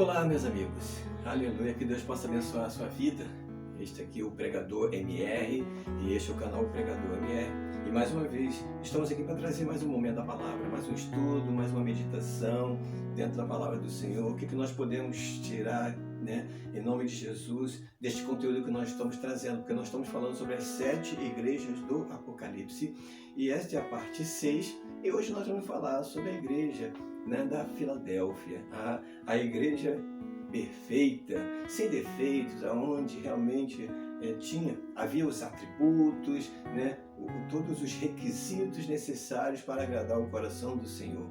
Olá, meus amigos. Aleluia, que Deus possa abençoar a sua vida. Este aqui é o Pregador MR e este é o canal Pregador MR. E mais uma vez, estamos aqui para trazer mais um momento da palavra, mais um estudo, mais uma meditação dentro da palavra do Senhor. O que nós podemos tirar, em nome de Jesus, deste conteúdo que nós estamos trazendo, porque nós estamos falando sobre as 7 igrejas do Apocalipse e esta é a parte 6 e hoje nós vamos falar sobre a igreja da Filadélfia, a igreja perfeita, sem defeitos, aonde realmente havia os atributos, todos os requisitos necessários para agradar o coração do Senhor.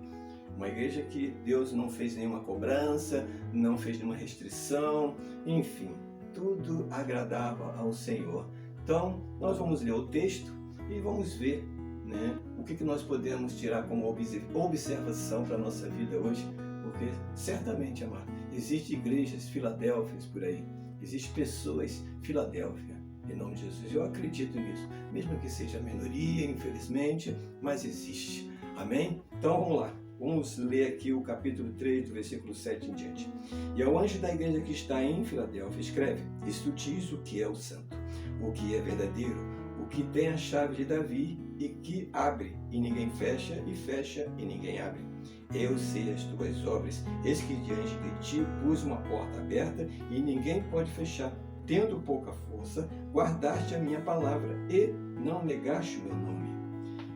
Uma igreja que Deus não fez nenhuma cobrança, não fez nenhuma restrição, enfim, tudo agradava ao Senhor. Então, nós vamos ler o texto e vamos ver o que nós podemos tirar como observação para a nossa vida hoje, porque certamente, amado, existem igrejas Filadélfias por aí, existem pessoas Filadélfia, em nome de Jesus. Eu acredito nisso, mesmo que seja a minoria, infelizmente, mas existe. Amém? Então vamos lá. Vamos ler aqui o capítulo 3, do versículo 7 em diante. E ao anjo da igreja que está em Filadélfia, escreve: isto diz o que é o santo, o que é verdadeiro, o que tem a chave de Davi e que abre, e ninguém fecha, e fecha, e ninguém abre. Eu sei as tuas obras, eis que diante de ti pus uma porta aberta, e ninguém pode fechar. Tendo pouca força, guardaste a minha palavra, e não negaste o meu nome.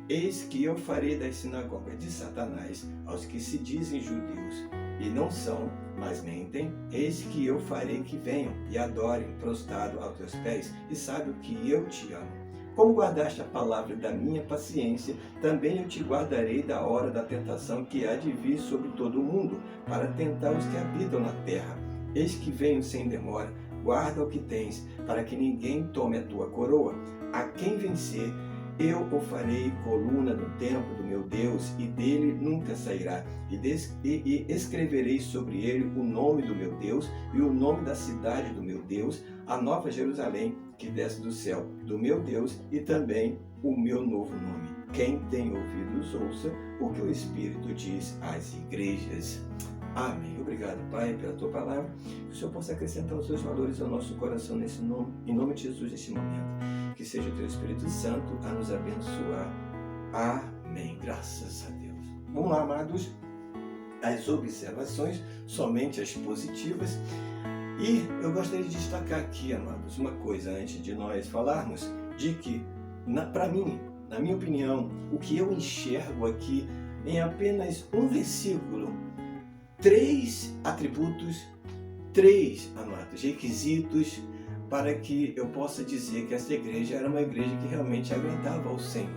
Eis que eu farei das sinagogas de Satanás aos que se dizem judeus, e não são, mas mentem. Eis que eu farei que venham e adorem prostrado aos teus pés, e saibam que eu te amo. Como guardaste a palavra da minha paciência, também eu te guardarei da hora da tentação que há de vir sobre todo o mundo, para tentar os que habitam na terra. Eis que venho sem demora, guarda o que tens, para que ninguém tome a tua coroa. A quem vencer, eu o farei coluna do templo do meu Deus, e dele nunca sairá. E escreverei sobre ele o nome do meu Deus, e o nome da cidade do meu Deus, a nova Jerusalém, que desce do céu, do meu Deus, e também o meu novo nome. Quem tem ouvidos, ouça o que o Espírito diz às igrejas. Amém. Obrigado, Pai, pela Tua palavra. Que o Senhor possa acrescentar os Seus valores ao nosso coração nesse nome, em nome de Jesus, neste momento. Que seja o Teu Espírito Santo a nos abençoar. Amém. Graças a Deus. Vamos lá, amados. As observações, somente as positivas. E eu gostaria de destacar aqui, amados, uma coisa antes de nós falarmos, de que, para mim, na minha opinião, o que eu enxergo aqui em apenas um versículo, 3 atributos, 3, amados, requisitos para que eu possa dizer que essa igreja era uma igreja que realmente agradava ao Senhor.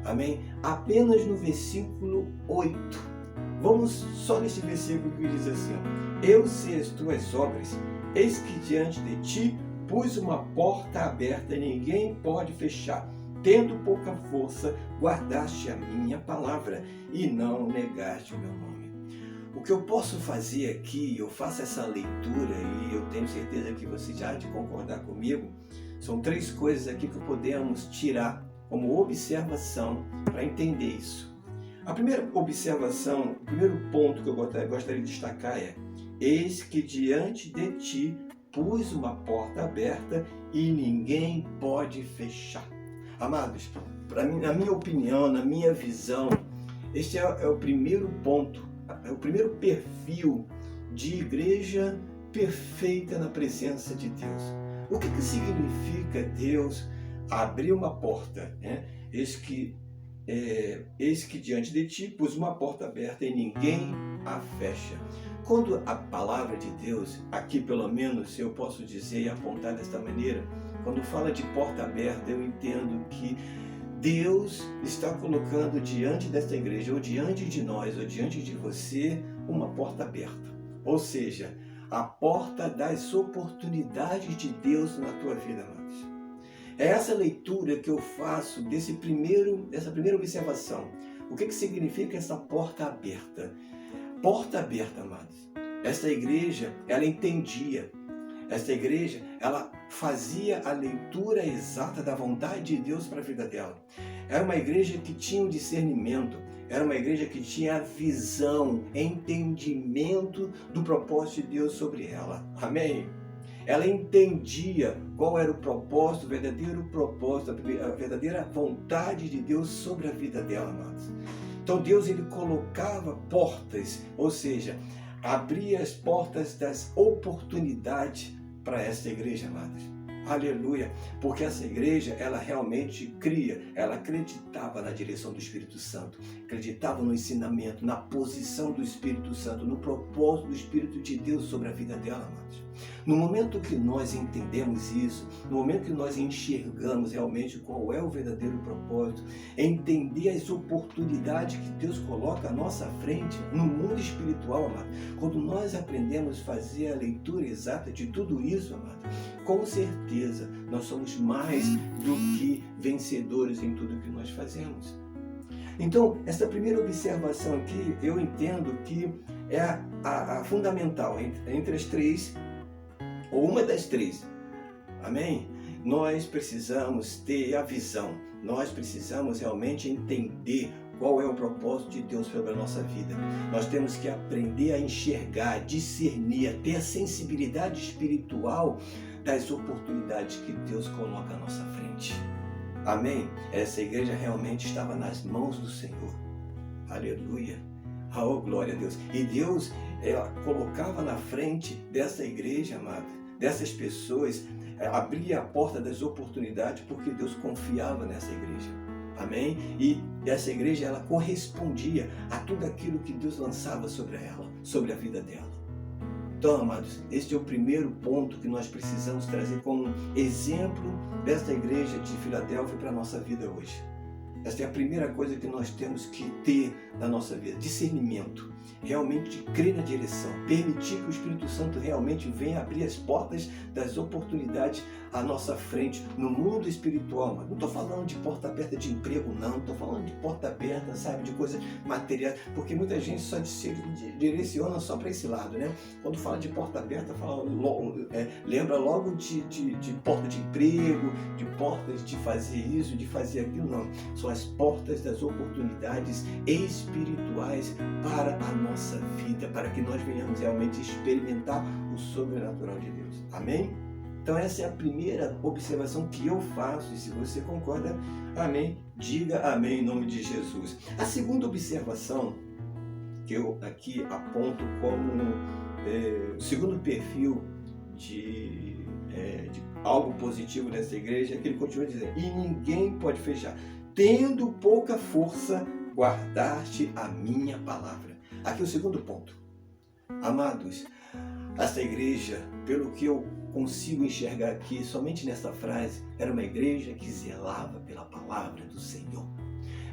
Amém? Apenas no versículo 8. Vamos só nesse versículo que diz assim: eu sei as tuas obras, eis que diante de ti pus uma porta aberta e ninguém pode fechar. Tendo pouca força, guardaste a minha palavra e não negaste o meu nome. O que eu posso fazer aqui, eu faço essa leitura e eu tenho certeza que você já há de concordar comigo, são 3 coisas aqui que podemos tirar como observação para entender isso. A primeira observação, o primeiro ponto que eu gostaria de destacar é: eis que diante de ti pus uma porta aberta e ninguém pode fechar. Amados, na minha opinião, na minha visão, este é o primeiro ponto, é o primeiro perfil de igreja perfeita na presença de Deus. O que significa Deus abrir uma porta? Eis que diante de ti pus uma porta aberta e ninguém a fecha. Quando a palavra de Deus, aqui pelo menos eu posso dizer e apontar desta maneira, quando fala de porta aberta, eu entendo que Deus está colocando diante desta igreja, ou diante de nós, ou diante de você, uma porta aberta. Ou seja, a porta das oportunidades de Deus na tua vida, amados. É essa leitura que eu faço dessa primeira observação. O que significa essa porta aberta? Porta aberta, amados. Esta igreja, ela entendia. Esta igreja, ela fazia a leitura exata da vontade de Deus para a vida dela. Era uma igreja que tinha um discernimento. era uma igreja que tinha visão, entendimento do propósito de Deus sobre ela. Amém? Ela entendia qual era o propósito, o verdadeiro propósito, a verdadeira vontade de Deus sobre a vida dela, amados. Então Deus, ele colocava portas, ou seja, abria as portas das oportunidades para esta igreja, amados. Aleluia, porque essa igreja, ela realmente ela acreditava na direção do Espírito Santo, acreditava no ensinamento, na posição do Espírito Santo, no propósito do Espírito de Deus sobre a vida dela, amados. No momento que nós entendemos isso, no momento que nós enxergamos realmente qual é o verdadeiro propósito, entender as oportunidades que Deus coloca à nossa frente no mundo espiritual, amado, quando nós aprendemos a fazer a leitura exata de tudo isso, amado, com certeza nós somos mais do que vencedores em tudo que nós fazemos. Então, essa primeira observação aqui, eu entendo que é a fundamental entre as três, ou uma das três. Amém? Nós precisamos ter a visão, nós precisamos realmente entender qual é o propósito de Deus sobre a nossa vida. Nós temos que aprender a enxergar, discernir, a ter a sensibilidade espiritual das oportunidades que Deus coloca à nossa frente. Amém? Essa igreja realmente estava nas mãos do Senhor. Aleluia. Oh, glória a Deus. E Deus, ela colocava na frente dessa igreja, amada, dessas pessoas, abria a porta das oportunidades porque Deus confiava nessa igreja. Amém? E essa igreja, ela correspondia a tudo aquilo que Deus lançava sobre ela, sobre a vida dela. Então, amados, este é o primeiro ponto que nós precisamos trazer como exemplo desta igreja de Filadélfia para a nossa vida hoje. Esta é a primeira coisa que nós temos que ter na nossa vida, discernimento, realmente crer na direção, permitir que o Espírito Santo realmente venha abrir as portas das oportunidades à nossa frente no mundo espiritual. Mas não estou falando de porta aberta de emprego, não estou falando de porta aberta, sabe, de coisas materiais, porque muita gente só se direciona só para esse lado, né? Quando fala de porta aberta, lembra logo de porta de emprego, de portas de fazer isso, de fazer aquilo, não. São as portas das oportunidades espirituais para a nossa vida, para que nós venhamos realmente experimentar o sobrenatural de Deus. Amém? Então essa é a primeira observação que eu faço, e se você concorda, amém, diga amém em nome de Jesus. A segunda observação que eu aqui aponto como o segundo perfil de algo positivo nessa igreja é que ele continua dizendo: e ninguém pode fechar, tendo pouca força, guardaste a minha palavra. Aqui o segundo ponto. Amados, essa igreja, pelo que eu consigo enxergar aqui, somente nessa frase, era uma igreja que zelava pela palavra do Senhor.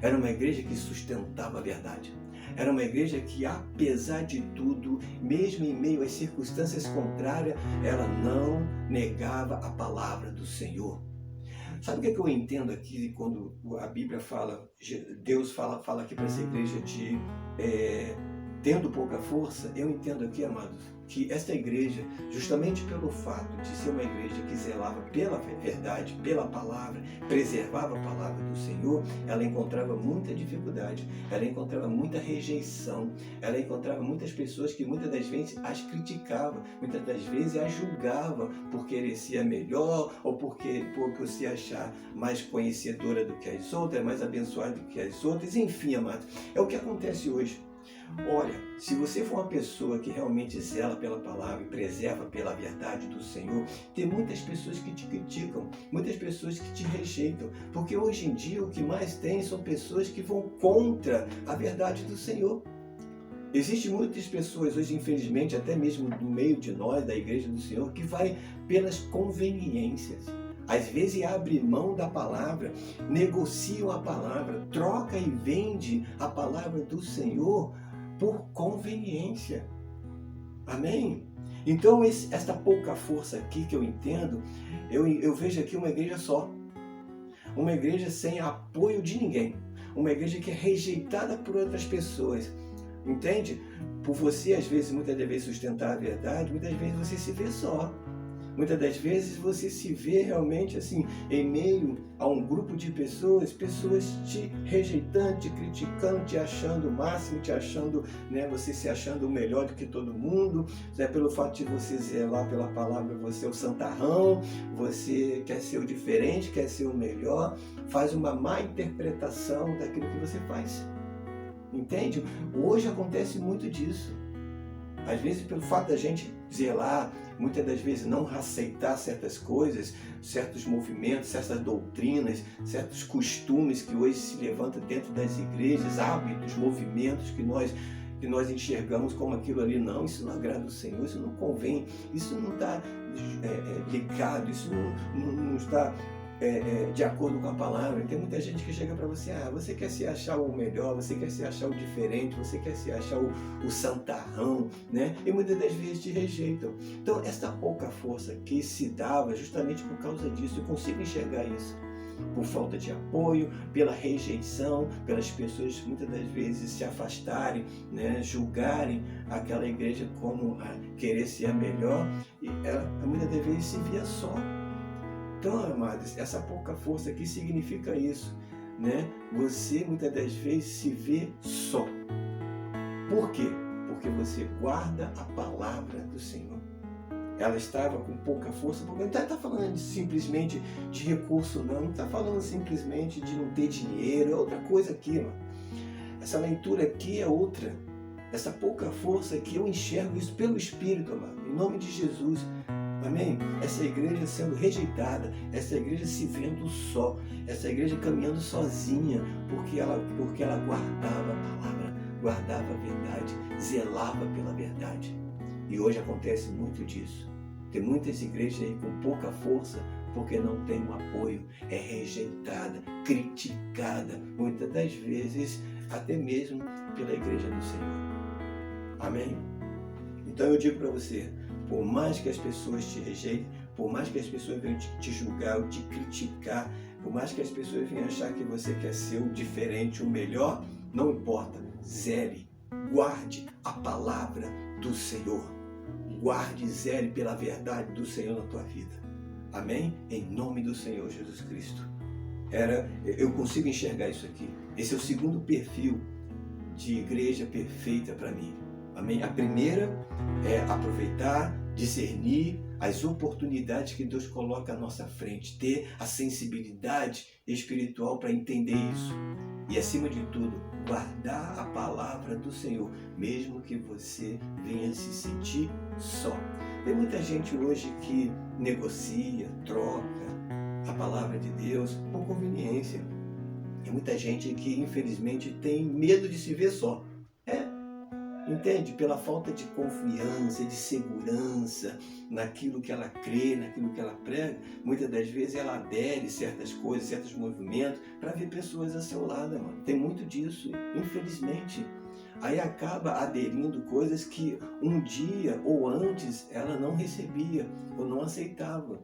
Era uma igreja que sustentava a verdade. Era uma igreja que, apesar de tudo, mesmo em meio às circunstâncias contrárias, ela não negava a palavra do Senhor. Sabe o que eu entendo aqui quando a Bíblia fala, Deus fala aqui para essa igreja de tendo pouca força? Eu entendo aqui, amados, que esta igreja, justamente pelo fato de ser uma igreja que zelava pela verdade, pela palavra, preservava a palavra do Senhor, ela encontrava muita dificuldade, ela encontrava muita rejeição, ela encontrava muitas pessoas que muitas das vezes as criticavam, muitas das vezes as julgavam por querer ser melhor ou por se achar mais conhecedora do que as outras, mais abençoada do que as outras, enfim, amados, é o que acontece hoje. Olha, se você for uma pessoa que realmente zela pela palavra e preserva pela verdade do Senhor, tem muitas pessoas que te criticam, muitas pessoas que te rejeitam, porque hoje em dia o que mais tem são pessoas que vão contra a verdade do Senhor. Existem muitas pessoas hoje, infelizmente, até mesmo no meio de nós, da igreja do Senhor, que vai pelas conveniências. Às vezes abre mão da palavra, negociam a palavra, troca e vende a palavra do Senhor por conveniência. Amém? Então esta pouca força aqui que eu entendo, eu vejo aqui uma igreja só. Uma igreja sem apoio de ninguém. Uma igreja que é rejeitada por outras pessoas. Entende? Por você, às vezes, muitas vezes sustentar a verdade, muitas vezes você se vê só. Muitas das vezes você se vê realmente assim, em meio a um grupo de pessoas te rejeitando, te criticando, te achando o máximo, te achando, né, você se achando melhor do que todo mundo, né, pelo fato de você zelar pela palavra, você é o santarrão, você quer ser o diferente, quer ser o melhor, faz uma má interpretação daquilo que você faz. Entende? Hoje acontece muito disso. Às vezes, pelo fato da gente zelar, muitas das vezes não aceitar certas coisas, certos movimentos, certas doutrinas, certos costumes que hoje se levantam dentro das igrejas, hábitos, movimentos que nós enxergamos como aquilo ali, não, isso não agrada o Senhor, isso não convém, isso não está ligado, isso não está de acordo com a palavra. Tem muita gente que chega para você, você quer se achar o melhor, você quer se achar o diferente, você quer se achar o santarrão, né? E muitas das vezes te rejeitam. Então, essa pouca força que se dava justamente por causa disso, eu consigo enxergar isso. Por falta de apoio, pela rejeição, pelas pessoas muitas das vezes se afastarem, né, julgarem aquela igreja como querer ser a melhor, e ela muitas das vezes se via só. Então, amados, essa pouca força aqui significa isso, né? Você muitas das vezes se vê só. Por quê? Porque você guarda a palavra do Senhor. Ela estava com pouca força, porque não está falando simplesmente de recurso, não está falando simplesmente de não ter dinheiro, é outra coisa aqui, mano. Essa leitura aqui é outra. Essa pouca força aqui, eu enxergo isso pelo Espírito, amado, em nome de Jesus. Amém? Essa igreja sendo rejeitada, essa igreja se vendo só, essa igreja caminhando sozinha, porque ela guardava a palavra, guardava a verdade, zelava pela verdade. E hoje acontece muito disso. Tem muitas igrejas aí com pouca força, porque não tem um apoio, é rejeitada, criticada, muitas das vezes até mesmo pela igreja do Senhor. Amém? Então eu digo para você, por mais que as pessoas te rejeitem, por mais que as pessoas venham te julgar ou te criticar, por mais que as pessoas venham achar que você quer ser o diferente, o melhor, não importa, zele, guarde a palavra do Senhor. Guarde e zele pela verdade do Senhor na tua vida. Amém? Em nome do Senhor Jesus Cristo. Eu consigo enxergar isso aqui. Esse é o segundo perfil de igreja perfeita para mim. Amém? A primeira é aproveitar, discernir as oportunidades que Deus coloca à nossa frente, ter a sensibilidade espiritual para entender isso. E acima de tudo, guardar a palavra do Senhor, mesmo que você venha se sentir só. Tem muita gente hoje que negocia, troca a palavra de Deus por conveniência. Tem muita gente que infelizmente tem medo de se ver só. Entende? Pela falta de confiança, de segurança naquilo que ela crê, naquilo que ela prega, muitas das vezes ela adere certas coisas, certos movimentos, para ver pessoas a seu lado, mano. Tem muito disso, infelizmente. Aí acaba aderindo coisas que um dia ou antes ela não recebia ou não aceitava.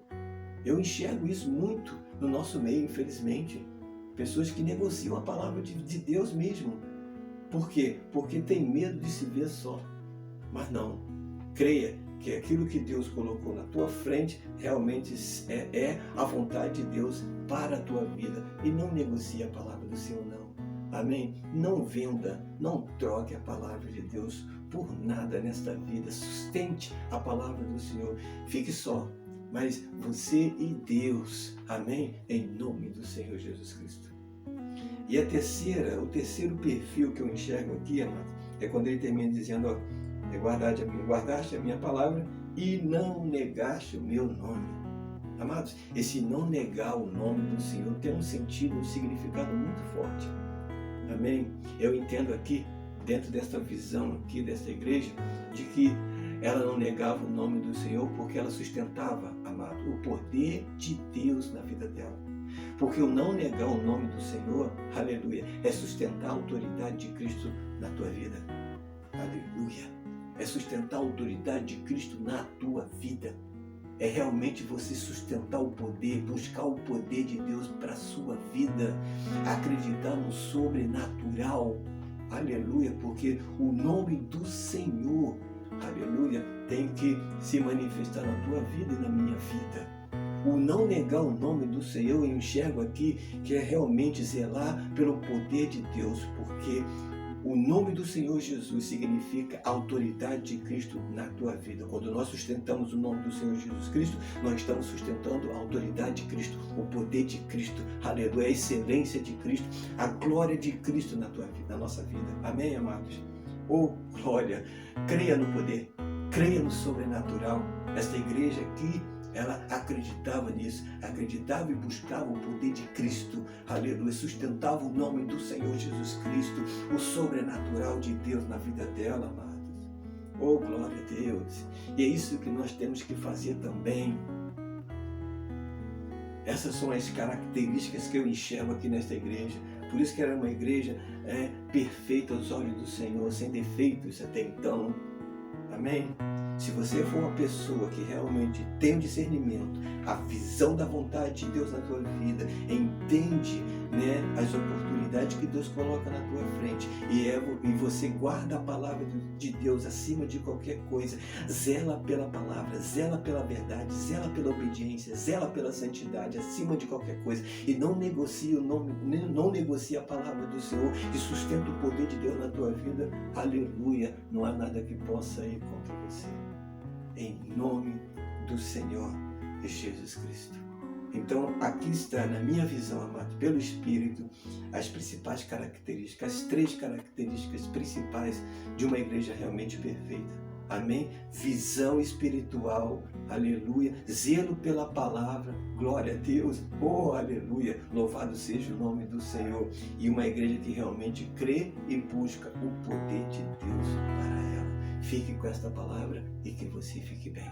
Eu enxergo isso muito no nosso meio, infelizmente. Pessoas que negociam a palavra de Deus mesmo. Por quê? Porque tem medo de se ver só. Mas não. Creia que aquilo que Deus colocou na tua frente realmente é a vontade de Deus para a tua vida. E não negocie a palavra do Senhor, não. Amém? Não venda, não troque a palavra de Deus por nada nesta vida. Sustente a palavra do Senhor. Fique só, mas você e Deus. Amém? Em nome do Senhor Jesus Cristo. E o terceiro perfil que eu enxergo aqui, amado, é quando ele termina dizendo, guardaste a minha palavra e não negaste o meu nome. Amados, esse não negar o nome do Senhor tem um sentido, um significado muito forte. Amém? Eu entendo aqui, dentro dessa visão aqui dessa igreja, de que ela não negava o nome do Senhor porque ela sustentava, amado, o poder de Deus na vida dela. Porque o não negar o nome do Senhor, aleluia, é sustentar a autoridade de Cristo na tua vida. Aleluia. É sustentar a autoridade de Cristo na tua vida. É realmente você sustentar o poder, buscar o poder de Deus para a sua vida. Acreditar no sobrenatural. Aleluia, porque o nome do Senhor, aleluia, tem que se manifestar na tua vida e na minha vida. O não negar o nome do Senhor, eu enxergo aqui que é realmente zelar pelo poder de Deus, porque o nome do Senhor Jesus significa a autoridade de Cristo na tua vida. Quando nós sustentamos o nome do Senhor Jesus Cristo, nós estamos sustentando a autoridade de Cristo, o poder de Cristo, aleluia, a excelência de Cristo, a glória de Cristo na tua vida, na nossa vida. Amém, amados? Oh, glória! Creia no poder, creia no sobrenatural. Esta igreja aqui, ela acreditava nisso, acreditava e buscava o poder de Cristo, aleluia, sustentava o nome do Senhor Jesus Cristo, o sobrenatural de Deus na vida dela, amados. Oh, glória a Deus! E é isso que nós temos que fazer também. Essas são as características que eu enxergo aqui nesta igreja. Por isso que era uma igreja perfeita aos olhos do Senhor, sem defeitos até então. Amém? Se você for uma pessoa que realmente tem o discernimento, a visão da vontade de Deus na tua vida, entende, as oportunidades que Deus coloca na tua frente e você guarda a palavra de Deus acima de qualquer coisa, zela pela palavra, zela pela verdade, zela pela obediência, zela pela santidade acima de qualquer coisa e não negocia não negocia a palavra do Senhor e sustenta o poder de Deus na tua vida, aleluia, não há nada que possa ir contra você. Em nome do Senhor Jesus Cristo. Então, aqui está, na minha visão, amado, pelo Espírito, as principais características, as 3 características principais de uma igreja realmente perfeita. Amém? Visão espiritual, aleluia. Zelo pela palavra, glória a Deus, oh, aleluia. Louvado seja o nome do Senhor. E uma igreja que realmente crê e busca o poder de Deus para ela. Fique com esta palavra e que você fique bem.